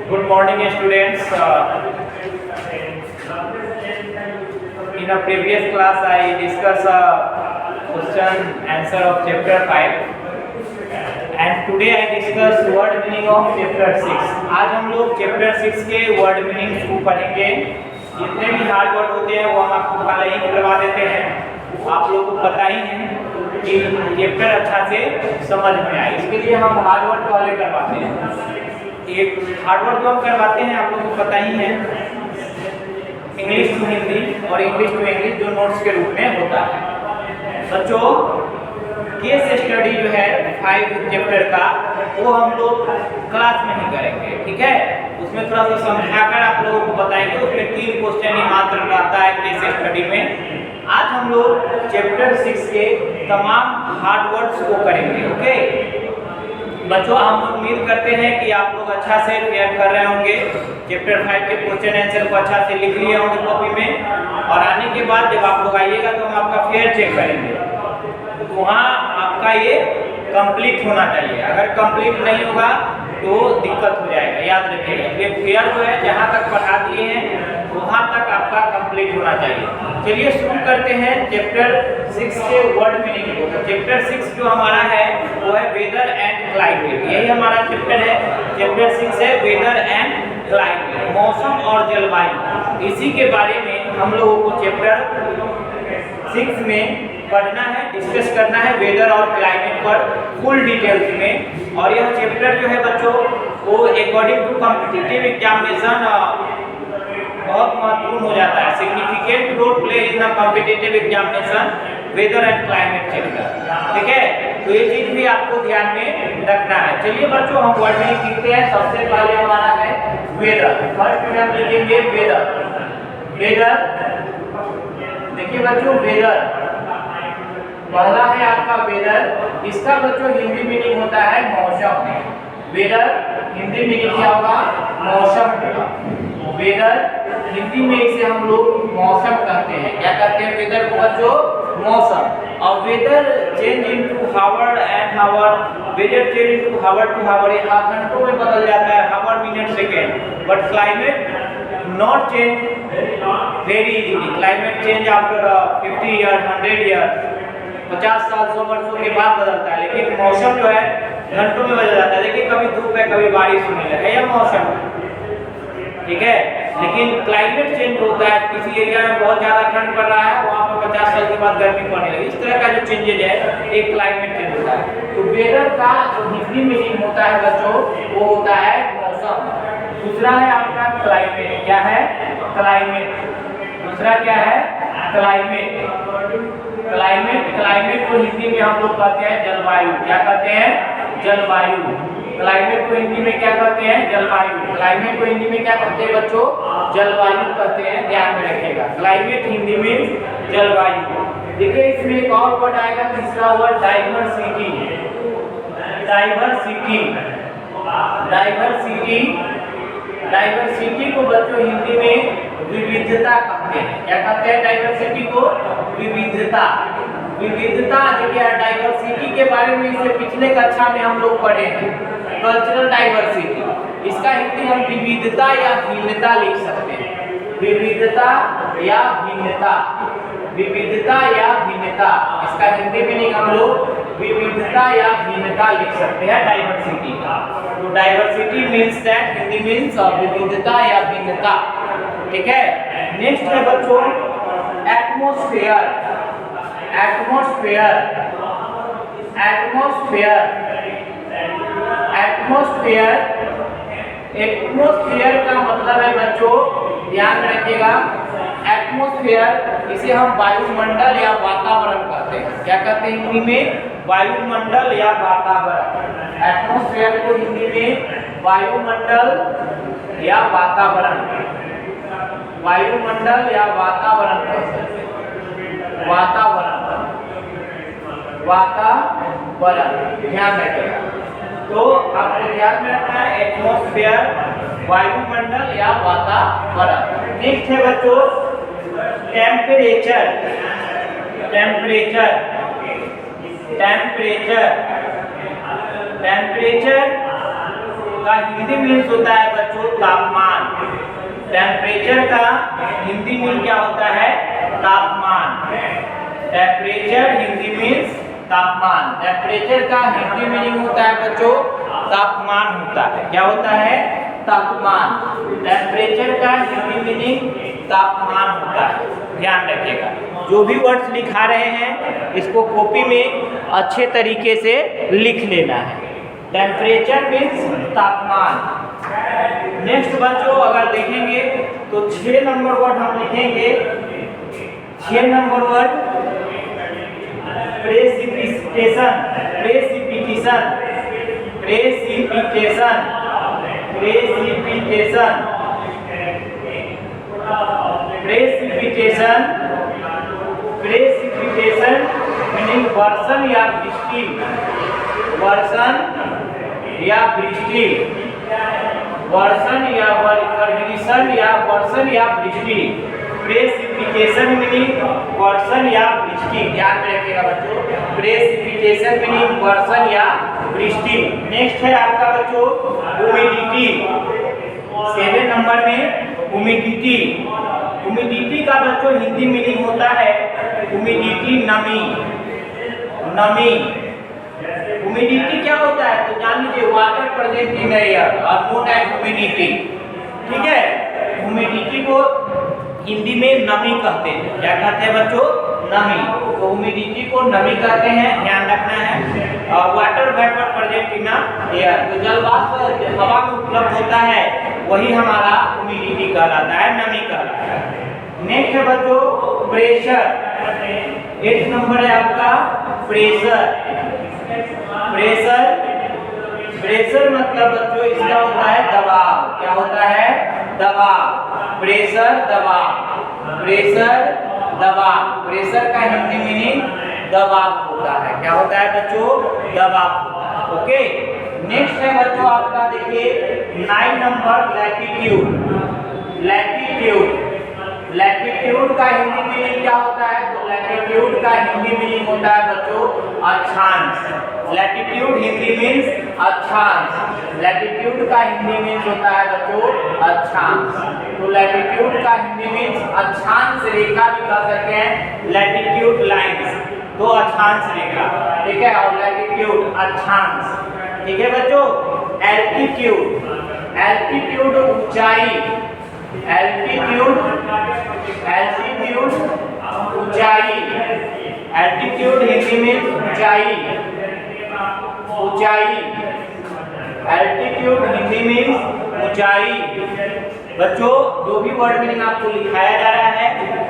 Good morning, students. In a previous class, I discussed question answer of chapter 5, and today I discuss word meaning of chapter 6. आज हम लोग chapter 6 के word meaning को पढ़ेंगे। जितने भी हार्ड वर्ड होते हैं वो हम आपको पहले ही करवा देते हैं। आप लोगों को पता ही है कि चैप्टर अच्छा से समझ में आए, इसके लिए हम हार्ड वर्ड पहले करवाते हैं। एक हार्ड वर्ड जो हम करवाते हैं आप लोगों को पता ही है, इंग्लिश टू हिंदी और इंग्लिश टू इंग्लिश जो नोट्स के रूप में होता है। बच्चों केस स्टडी जो है 5 चैप्टर का वो हम लोग क्लास में ही करेंगे, ठीक है। उसमें थोड़ा सा समझाकर आप लोगों को बताएंगे। उसमें 3 क्वेश्चन ही मात्र रहता है केस स्टडी में। आज हम लोग चैप्टर 6 के तमाम हार्ड वर्ड्स को करेंगे, ओके बच्चों। हम उम्मीद करते हैं कि आप लोग अच्छा से तैयार कर रहे होंगे, चैप्टर 5 के क्वेश्चन आंसर को अच्छा से लिख लिए होंगे कॉपी में, और आने के बाद जब आप लोग आइएगा तो हम आपका फेयर चेक करेंगे। तो वहाँ आपका ये कंप्लीट होना चाहिए। अगर कंप्लीट नहीं होगा तो दिक्कत हो जाएगा, याद रखिएगा। ये फेयर जो है जहाँ तक पढ़ा दिए हैं वहाँ तक आपका कंप्लीट होना चाहिए। चलिए शुरू करते हैं चैप्टर 6 के वर्ड मीनिंग को। तो चैप्टर 6 जो हमारा है वो है वेदर एंड क्लाइमेट, यही हमारा चैप्टर है। चैप्टर 6 है वेदर एंड क्लाइमेट, मौसम और जलवायु। इसी के बारे में हम लोगों को चैप्टर 6 में पढ़ना है, डिस्कस करना है वेदर और क्लाइमेट पर फुल डिटेल्स में। और यह चैप्टर जो है बच्चों वो अकॉर्डिंग टू कॉम्पिटिटिव एग्जामिनेशन बहुत महत्वपूर्ण हो जाता है। Significant role play in the competitive examination weather and climate chapter, ठीक है। तो ये चीज भी आपको ध्यान में रखना है। चलिए बच्चों हम वर्ड मीनिंग सीखते हैं। सबसे पहले हमारा है वेदर। फर्स्ट में हम लिखेंगे वेदर। वेदर देखिए बच्चों, वेदर पहला है आपका वेदर। इसका बच्चों हिंदी मीनिंग होता है मौसम। वेदर हिंदी मीनिंग क्या होगा? मौसम होगा। वेदर हिंदी में इसे हम लोग मौसम कहते हैं। क्या कहते हैं वेदर को बच्चों? मौसम। और weather change into hour and hour, weather change into hour to hour, ये घंटों में बदल जाता है, hour minute second. But climate not change very easily. Climate change after 50 year 100 year, 50 साल 100 वर्षों के बाद बदलता है। लेकिन मौसम जो है घंटों में बदल जाता है। देखिए कभी धूप है कभी बारिश होने लगे, यह मौसम है, ठीक है। लेकिन क्लाइमेट चेंज होता है, किसी एरिया में बहुत ज्यादा ठंड पड़ रहा है, वहाँ पर 50 साल के बाद गर्मी पड़ने लगी। इस तरह का जो चेंजेज है एक क्लाइमेट चेंज होता है। तो वेदर का जो हिंदी मीनिंग होता है बच्चों वो होता है मौसम। दूसरा है आपका क्लाइमेट। क्या है? क्लाइमेट। दूसरा क्या है? क्लाइमेट। क्लाइमेट क्लाइमेट को हिंदी में हम लोग कहते हैं जलवायु। क्या कहते हैं? जलवायु। क्लाइमेट को हिंदी में क्या कहते हैं? जलवायु। क्लाइमेट को हिंदी में क्या कहते हैं बच्चों? जलवायु कहते हैं, ध्यान में रखिएगा। क्लाइमेट हिंदी में जलवायु। देखिए इसमें एक और वर्ड आएगा, तीसरा word diversity. Diversity diversity diversity को बच्चों हिंदी में विविधता कहते हैं। क्या कहते हैं डाइवर्सिटी को? विविधता। विविधता देखिए डाइवर्सिटी के बारे में इससे पिछले कक्षा में हम लोग पढ़े हैं, कल्चरल डाइवर्सिटी। इसका हिंदी हम विविधता या भिन्नता लिख सकते हैं। विविधता या भिन्नता, विविधता या भिन्नता, इसका हिंदी मीनिंग हम लोग विविधता या भिन्नता लिख सकते हैं डाइवर्सिटी का। तो diversity means that, Hindi means विविधता या भिन्नता, ठीक है। नेक्स्ट है बच्चों atmosphere. Atmosphere atmosphere atmosphere atmosphere का मतलब है बच्चों, ध्यान रखिएगा, एटमॉस्फेयर इसे हम वायुमंडल या वातावरण कहते हैं। क्या कहते हैं हिंदी में? वायुमंडल या वातावरण। एटमॉस्फेयर को हिंदी में वायुमंडल या वातावरण, वायुमंडल या वातावरण कहते हैं। वातावरण, वातावरण, ध्यान रखिएगा। तो आपको ध्यान में रखना है एटमॉस्फेयर, वायुमंडल या वातावरण। नेक्स्ट है बच्चों टेम्परेचर। टेम्परेचर टेम्परेचर टेम्परेचर का हिंदी मीन्स होता है बच्चों तापमान। टेम्परेचर का हिंदी मीन क्या होता है? तापमान। टेम्परेचर हिंदी मीन्स तापमान। टेम्परेचर का हिंदी मीनिंग होता है बच्चों तापमान होता है। क्या होता है? तापमान। टेम्परेचर का हिंदी मीनिंग तापमान होता है। ध्यान रखिएगा, जो भी वर्ड्स लिखा रहे हैं इसको कॉपी में अच्छे तरीके से लिख लेना है। टेम्परेचर मीन्स तापमान। नेक्स्ट बच्चों अगर देखेंगे तो 6 नंबर वर्ड हम लिखेंगे। 6 number word precipitation. Precipitation. Precipitation. Precipitation. Precipitation. Precipitation meaning वर्षण या वृष्टि। वर्षण या वृष्टि। वर्षण या वर्षण या वर्षण या वृष्टि। प्रेसिपिटेशन मीनिंग वर्षण या वृष्टि। ध्यान रखिएगा बच्चों, प्रेसिपिटेशन मीनिंग वर्षण या वृष्टि। नेक्स्ट है आपका बच्चों ह्यूमिडिटी। 7 नंबर में ह्यूमिडिटी। ह्यूमिडिटी का बच्चों हिंदी मीनिंग होता है ह्यूमिडिटी नमी। नमी। ह्यूमिडिटी क्या होता है तो जान लीजिए वाटर प्रेजेंट इन एयर और नोन एज ह्यूमिडिटी। ठीक है, ह्यूमिडिटी को हिंदी में नमी कहते हैं। क्या कहते हैं बच्चों? नमी। तो ह्यूमिडिटी को नमी कहते हैं, ध्यान रखना है। और water vapour present in air, तो जल वाष्प हवा में उपलब्ध होता है वही हमारा ह्यूमिडिटी कहलाता है, नमी कहलाता है। नेक्स्ट है बच्चों प्रेशर। 8 नंबर है आपका प्रेशर। प्रेशर। प्रेशर मतलब बच्चों इसका होता है दबाव। क्या होता है? दबाव। प्रेशर दबाव। प्रेशर दबाव। प्रेशर का हिंदी मीनिंग दबाव होता है। क्या होता है बच्चों? दबाव होता है। ओके, नेक्स्ट है बच्चों आपका देखिए 9 नंबर लैटिट्यूड। लैटिट्यूड। लैटिट्यूड का हिंदी मीनिंग क्या होता है तो लैटिट्यूड का हिंदी मीनिंग होता है बच्चों अक्षांश। लैटिट्यूड हिंदी मीन्स अक्षांश। लैटिट्यूड का हिंदी मीन्स होता है बच्चों अक्षांश। तो लैटिट्यूड का हिंदी मीन्स अक्षांश रेखा भी कह सकते हैं, लैटिट्यूड लाइंस। तो अक्षांश रेखा, ठीक है, और लैटिट्यूड अक्षांश। ठीक है बच्चों। एल्टीट्यूड। एल्टीट्यूड ऊंचाई। एल्टीट्यूड। एल्टीट्यूड ऊंचाई। एल्टीट्यूड हिंदी मीन्स ऊंचाई। ऊंचाई। एल्टीट्यूड हिंदी मीन्स ऊंचाई। बच्चों जो भी वर्ड मीनिंग आपको लिखाया जा रहा है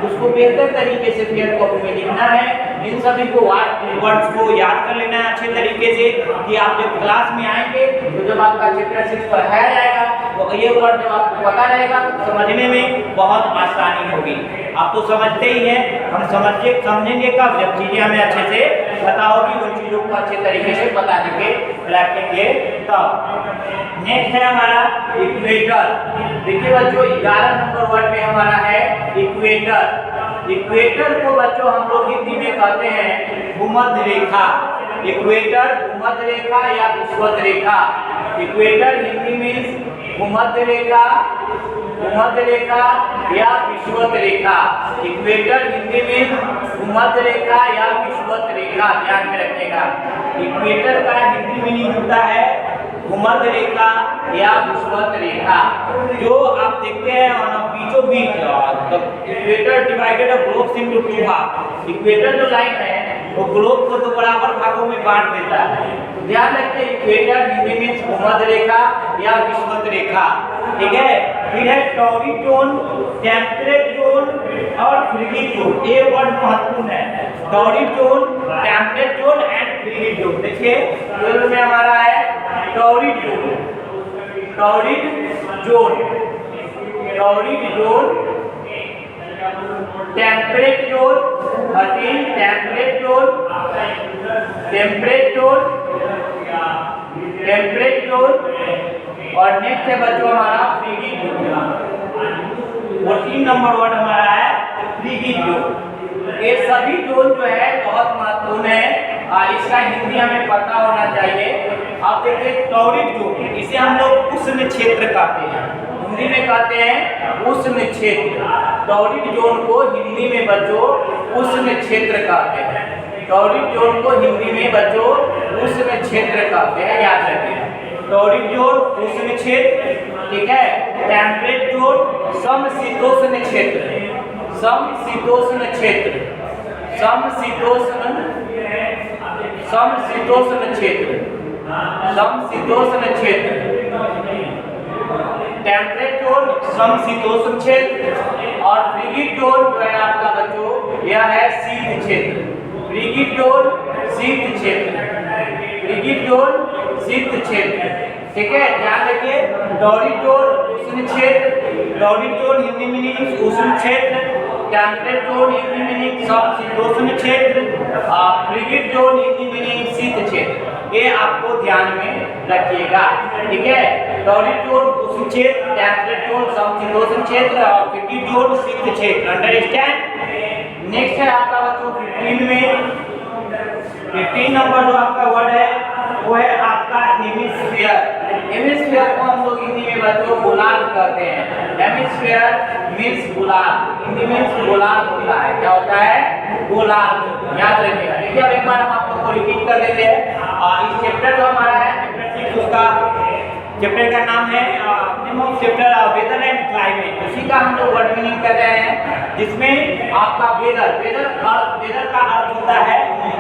उसको बेहतर तरीके से फेयर कॉपी में लिखना है। इन सभी को वर्ड्स को याद कर लेना है अच्छे तरीके से कि आप जब क्लास में आएंगे तो जब आपका चैप्टर 6 पढ़ाया जाएगा तो ये वर्ड जब आपको पता रहेगा तो समझने में बहुत आसानी होगी। आप तो समझते ही हैं, हम समझेंगे कब जब चीजें हमें अच्छे से पता होगी, उन चीजों को अच्छे तरीके से बताने के रखेंगे तब। नेक्स्ट है हमारा इक्वेटर। देखिए बच्चों 11 नंबर वर्ड में हमारा है इक्वेटर। इक्वेटर को बच्चों हम लोग हिंदी में कहते हैं भूमध्य रेखा। इक्वेटर भूमध्य रेखा या विषुवत रेखा। इक्वेटर हिंदी मीन्स भूमध्य रेखा, भूमध्य रेखा या विषुवत रेखा। इक्वेटर हिंदी मीन्स भूमध्य रेखा या विषुवत रेखा। ध्यान में रखिएगा, इक्वेटर का हिंदी मीनिंग होता है भूमध्य रेखा या विषुवत रेखा। जो आप देखते हैं बीचों बीच इक्वेटर डिवाइडेड ग्लोब इनटू 2 भाग। इक्वेटर जो लाइन है वो ग्लोब को 2 बराबर भागों में बांट देता है। तो ध्यान रखिए इक्वेटर हिंदी मीन्स भूमध्य रेखा या विषुवत रेखा। ठीक है, फिर है टॉरिड जोन, टेम्परेट जोन और फ्रिगिड जोन। ये वर्ड महत्वपूर्ण है, torrid zone, temperate zone and frigid zone. देखिए 12 में हमारा है torrid zone. Torrid zone, torrid zone, temperate zone, temperate zone, temperate zone, temperate zone और नेक्स्ट है बच्चों हमारा फ्रिगिड जोन। 14 नंबर वर्ड हमारा है फ्रिगिड जोन। ये सभी जोन जो है बहुत महत्वपूर्ण है, इसका हिंदी हमें पता होना चाहिए। आप देखिए टॉरिड जोन, इसे हम लोग उष्ण क्षेत्र कहते हैं, हिंदी में कहते हैं उष्ण क्षेत्र। टॉरिड जोन को हिंदी में बच्चों उष्ण क्षेत्र कहते हैं। टॉरिड जोन को हिंदी में बच्चों उष्ण क्षेत्र कहते हैं, याद रखिए। टॉरिड जोन उष्ण क्षेत्र, ठीक है। टेम्परेट जोन समशीतोष्ण क्षेत्र, समशीतोष्ण क्षेत्र, समशीतोष्ण क्षेत्र, समशीतोष्ण क्षेत्र। टेम्परेट जोन समशीतोष्ण क्षेत्र, और फ्रिगिड जोन जो है आपका बच्चों यह है शीत क्षेत्र। फ्रिगिड जोन शीत क्षेत्र, फ्रिगिड जोन शीत क्षेत्र, ठीक है। ध्यान रखिए, टॉरिड जोन उष्ण क्षेत्र, टॉरिड जोन हिंदी मीनिंग उष्ण क्षेत्र, टेम्परेट जोन हिंदी मीनिंग समशीतोष्ण क्षेत्र, फ्रिगिड जोन हिंदी मीनिंग शीत क्षेत्र। ये आपको ध्यान में रखिएगा, ठीक है। टॉरिड जोन उष्ण क्षेत्र, टेम्परेट जोन समशीतोष्ण क्षेत्र, और फ्रिगिड जोन शीत क्षेत्र। अंडरस्टैंड। नेक्स्ट है आपका बच्चों 15 में, 15 नंबर जो आपका वर्ड है वो है आपका हेमिस्फीयर। हेमिस्फीयर को हम लोग हिंदी में बच्चों गोलार्ध कहते हैं। हेमिस्फीयर मींस गोलार्ध, हिंदी मींस गोलार्ध होता है। क्या होता है? गोलार्ध, याद रखिएगा। देखिए अब एक बार हम आप लोग को रिपीट कर देते हैं। इस चैप्टर जो हमारा है चैप्टर 6, उसका चैप्टर का नाम है चैप्टर वेदर एंड क्लाइमेट। उसी का हम लोग वर्ड मीनिंग कर रहे हैं, जिसमें आपका वेदर, वेदर का अर्थ होता है,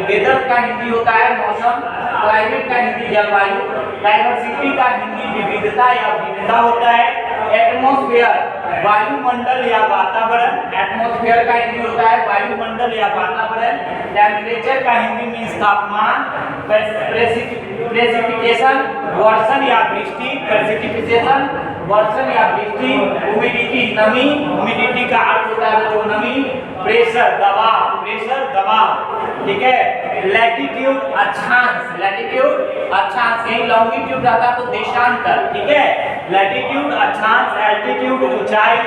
वेदर का हिंदी होता है मौसम, क्लाइमेट का हिंदी जलवायु, डाइवर्सिटी का हिंदी विविधता या भिन्नता होता है, एटमॉस्फेयर वायुमंडल या वातावरण, एटमॉस्फेयर का हिंदी होता है वायुमंडल या वातावरण, टेम्परेचर का हिंदी मींस तापमान, प्रेसिपिटेशन वर्षण या वृष्टि, प्रेसिपिटेशन वर्षण या वृष्टि, ह्यूमिडिटी नमी, ह्यूमिडिटी का अर्थ होता है जो नमी, प्रेशर दबाव, प्रेशर दबाव, ठीक है। लैटिट्यूड अक्षांश, लैटिट्यूड अक्षांश, कहीं लॉन्गिट्यूड रहता तो देशांतर, ठीक है। लैटिट्यूड अक्षांश, एल्टीट्यूड ऊंचाई,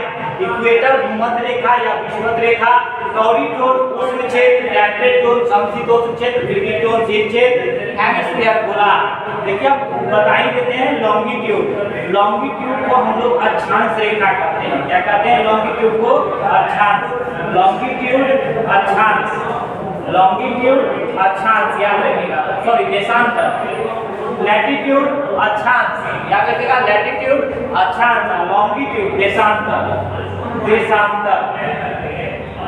इक्वेटर भूमध्य रेखा या विषुवत रेखा, टॉरिड जोन उष्ण क्षेत्र, टेम्परेट जोन समशीतोष्ण क्षेत्र, फ्रिगिड जोन शीत क्षेत्र, हेमिस्फीयर गोलार्ध। देखिए अब बता ही देते हैं लॉन्गिट्यूड। लॉन्गिट्यूड को हम लोग अक्षांश रेखा कहते हैं। क्या कहते हैं? लॉन्गिट्यूड को अक्षांश, लॉन्गिट्यूड अक्षांश, लॉन्गिट्यूड अक्षांश, याद रखिएगा, सॉरी देशांतर। लैटिट्यूड अक्षांश, याद रखिएगा, लैटिट्यूड अक्षांश, लॉन्गिट्यूड देशांतर, देशांतर,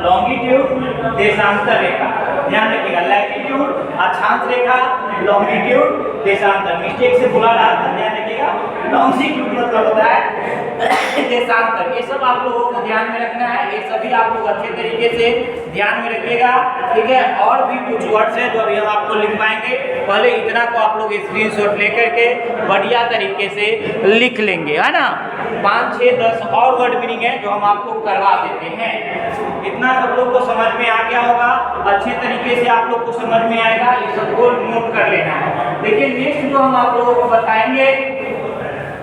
लॉन्गिट्यूड देशांतर रेखा, ध्यान रखिएगा। लैटिट्यूड अक्षांश रेखा, लॉन्गिट्यूड देशांतर, मिस्टेक से बोला रहा था, ध्यान रखिएगा। लॉन्गिट्यूड मतलब होता है देशांतर। ये सब आप लोगों को ध्यान में रखना है, ये सभी आप लोग अच्छे तरीके से ध्यान में रखिएगा, ठीक है। और भी कुछ वर्ड्स हैं जो अभी हम आपको लिखवाएंगे, पहले इतना को आप लोग स्क्रीनशॉट लेकर के बढ़िया तरीके से लिख लेंगे, है ना। 5, 6, 10 और वर्ड मीनिंग है जो हम आपको करवा देते हैं। इतना सब लोग को समझ में आ गया होगा, अच्छे तरीके से आप लोग को समझ में आएगा, ये सबको नोट कर लेना है। देखिए नेक्स्ट जो हम आप लोगों को बताएंगे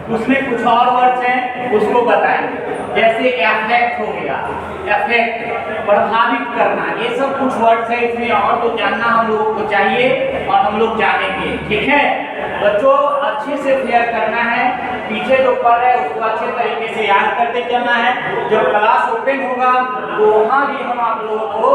उसमें कुछ और वर्ड्स हैं, उसको बताएंगे। जैसे एफेक्ट हो गया, एफेक्ट प्रभावित करना, ये सब कुछ वर्ड्स है इसमें, और तो जानना हम लोगों को चाहिए और हम लोग जानेंगे, ठीक है। बच्चों अच्छे से क्लियर करना है, पीछे जो पढ़ रहे हैं उसको अच्छे तरीके से याद करते चलना है। जब क्लास ओपन होगा तो वहाँ भी हम आप लोगों को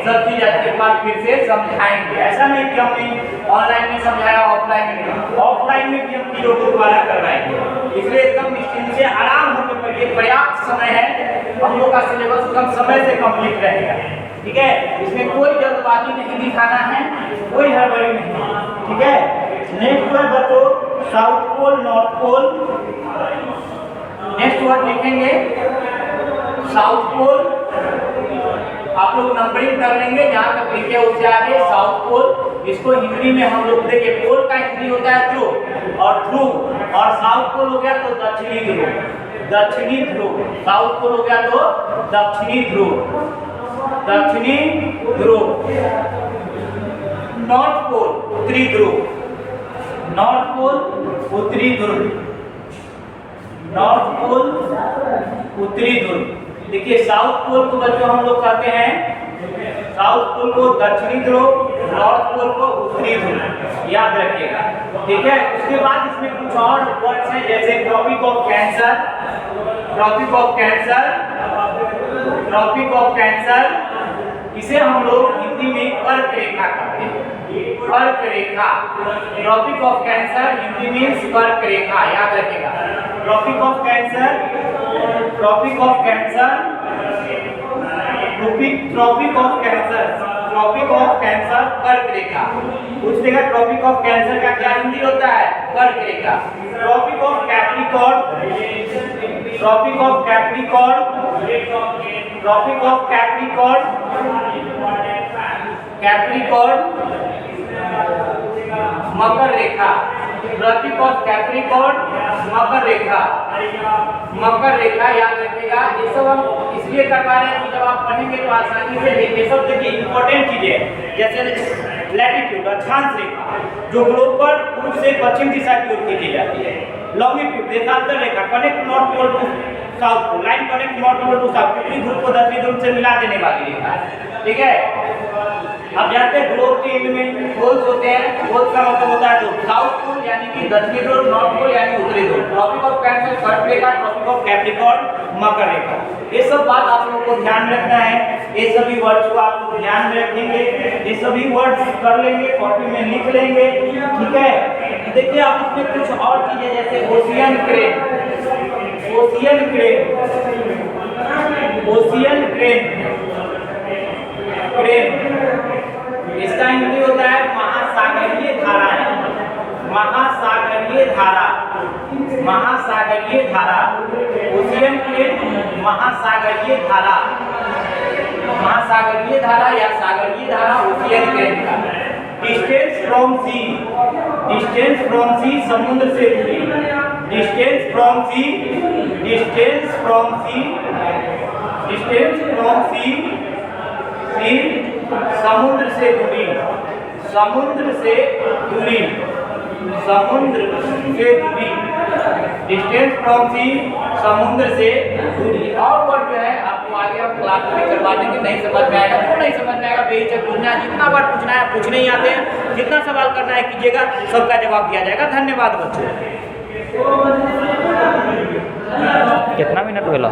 सब चीज एक बार फिर से समझाएंगे। ऐसा नहीं कि हमने ऑनलाइन में समझाया, ऑफलाइन में नहीं, ऑफलाइन में भी हम चीजों को दोबारा करवाएंगे। इसलिए एकदम निश्चिंत से आराम होकर पढ़िए, पर्याप्त समय है, हम लोग का सिलेबस कम समय से कंप्लीट रहेगा, ठीक है। इसमें कोई जल्दबाजी नहीं दिखाना है, कोई हड़बड़ी नहीं, ठीक है। नेक्स्ट वर्ड बच्चों south pole, north pole. Next word लिखेंगे साउथ पोल, आप लोग नंबरिंग कर लेंगे जहां तक लिखे उससे आगे साउथ पोल। इसको हिंदी में हम लोग देखिए, पोल का हिंदी होता है ध्रुव और ध्रुव, और साउथ पोल हो गया तो दक्षिणी ध्रुव, दक्षिणी ध्रुव। साउथ पोल हो गया तो दक्षिणी ध्रुव, दक्षिणी ध्रुव। नॉर्थ पोल उत्तरी ध्रुव, नॉर्थ पोल उत्तरी ध्रुव, नॉर्थ पोल उत्तरी ध्रुव। देखिए साउथ पोल को बच्चों हम लोग कहते हैं, साउथ पोल को दक्षिणी ध्रुव, नॉर्थ पोल को उत्तरी ध्रुव, याद रखिएगा। ठीक है, उसके बाद इसमें कुछ और वर्ड्स हैं जैसे Tropic of Cancer, Tropic of Cancer, Tropic of Cancer, इसे हम लोग हिंदी में कर्क रेखा कहते हैं, कर्क रेखा। Tropic of Cancer Hindi means कर्क रेखा, याद रखिएगा। Tropic of Cancer, Tropic of Cancer, Tropic of Cancer, Tropic of Cancer कर्क रेखा। पूछ देगा ट्रॉपिक ऑफ कैंसर का क्या हिंदी होता है? कर्क रेखा। Tropic of Capricorn, Tropic of Capricorn, Tropic of Capricorn, Capricorn मकर रेखा। ट्रॉपिक ऑफ कैप्रिकॉर्न मकर रेखा, मकर रेखा, याद रखिएगा। ये सब हम इसलिए करवा रहे हैं कि जब आप पढ़ेंगे तो आसानी से ये सब देखिए इंपॉर्टेंट चीजें जैसे लैटिट्यूड अक्षांश रेखा जो ग्लोब पर पूर्व से पश्चिम दिशा की ओर खींची जाती है। लॉन्गिट्यूड देशांतर रेखा connect North Pole to South Pole, line connect North Pole to South, उत्तरी ध्रुव को दक्षिणी ध्रुव से मिला देने वाली रेखा। ठीक है, अब जानते हैं ग्लोब के एंड में पोल्स होते हैं, पोल्स का मतलब होता है ध्रुव, साउथ पोल यानी कि दक्षिणी ध्रुव, नॉर्थ पोल यानी उत्तरी ध्रुव। ट्रॉपिक ऑफ कैंसर कर्क रेखा, ट्रॉपिक ऑफ कैप्रिकॉर्न मकर रेखा। ये सब बात आप लोगों को ध्यान में रखना है, ये सभी वर्ड्स को आप लोग ध्यान में रखेंगे, ये सभी वर्ड्स कर लेंगे, कॉपी में लिख लेंगे। ठीक है, देखिए आप इसमें कुछ और चीजें जैसे ocean crane, ocean crane, ocean crane, crane, इसका हिंदी होता है महासागरीय धाराएं, महासागरीय धारा, महासागरीय धारा। ओशियन क्रेन महासागरीय धारा, महासागरीय धारा या सागरीय धारा ओशियन क्रेन का। Distance from sea, distance from sea समुद्र से दूरी, distance from sea, distance from sea, distance from sea, sea समुद्र से दूरी, समुद्र से दूरी, समुद्र से दूरी, डिस्टेंस फ्रॉम सी समुद्र से दूरी। और वर्ड जो है आपको आगे हम क्लास में करवा देंगे, नहीं समझ में आएगा तो नहीं समझ में आएगा, बेहिचक पूछना है, जितना बार पूछना है पूछने ही आते हैं, जितना सवाल करना है कीजिएगा, सबका जवाब दिया जाएगा। धन्यवाद बच्चों। कितना मिनट हुआ?